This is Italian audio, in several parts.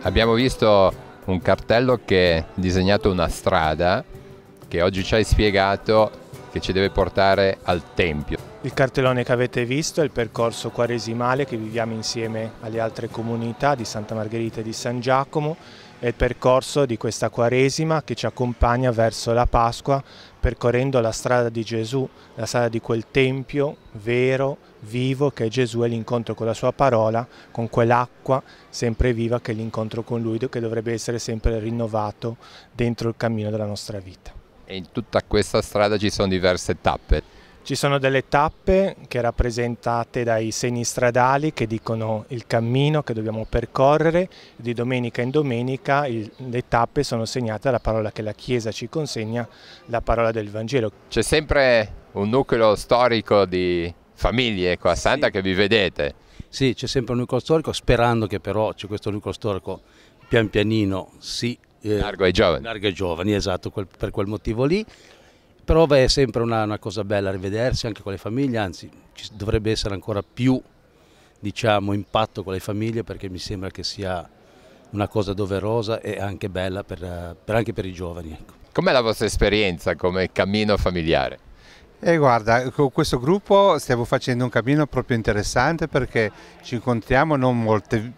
Abbiamo visto un cartello che ha disegnato una strada che oggi ci hai spiegato che ci deve portare al Tempio. Il cartellone che avete visto è il percorso quaresimale che viviamo insieme alle altre comunità di Santa Margherita e di San Giacomo. È il percorso di questa Quaresima che ci accompagna verso la Pasqua, percorrendo la strada di Gesù, la strada di quel Tempio vero, vivo, che è Gesù, e l'incontro con la sua parola, con quell'acqua sempre viva che è l'incontro con Lui, che dovrebbe essere sempre rinnovato dentro il cammino della nostra vita. E in tutta questa strada ci sono diverse tappe. Ci sono delle tappe che rappresentate dai segni stradali che dicono il cammino che dobbiamo percorrere. Di domenica in domenica le tappe sono segnate dalla parola che la Chiesa ci consegna, la parola del Vangelo. C'è sempre un nucleo storico di famiglie qua a Santa che vi vedete. Sì, c'è sempre un nucleo storico, sperando che però c'è questo nucleo storico pian pianino si largo ai giovani. Largo ai giovani, esatto, per quel motivo lì. Però è sempre una cosa bella rivedersi anche con le famiglie, anzi ci dovrebbe essere ancora più, diciamo, impatto con le famiglie, perché mi sembra che sia una cosa doverosa e anche bella anche per i giovani. Ecco. Com'è la vostra esperienza come cammino familiare? Guarda, con questo gruppo stiamo facendo un cammino proprio interessante, perché ci incontriamo non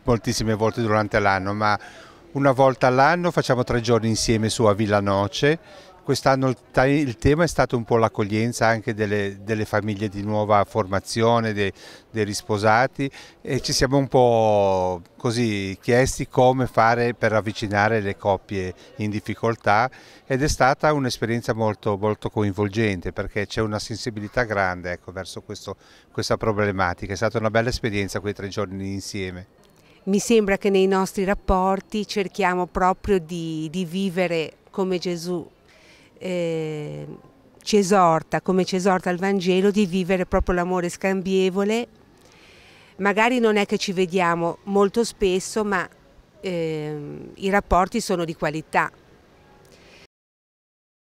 moltissime volte durante l'anno, ma una volta all'anno facciamo 3 giorni insieme su a Villa Noce. Quest'anno il tema è stato un po' l'accoglienza anche delle famiglie di nuova formazione, dei risposati, e ci siamo un po' così chiesti come fare per avvicinare le coppie in difficoltà, ed è stata un'esperienza molto, molto coinvolgente, perché c'è una sensibilità grande, ecco, verso questa problematica. È stata una bella esperienza quei 3 giorni insieme. Mi sembra che nei nostri rapporti cerchiamo proprio di vivere come Gesù ci esorta, come ci esorta il Vangelo, di vivere proprio l'amore scambievole. Magari non è che ci vediamo molto spesso, ma i rapporti sono di qualità.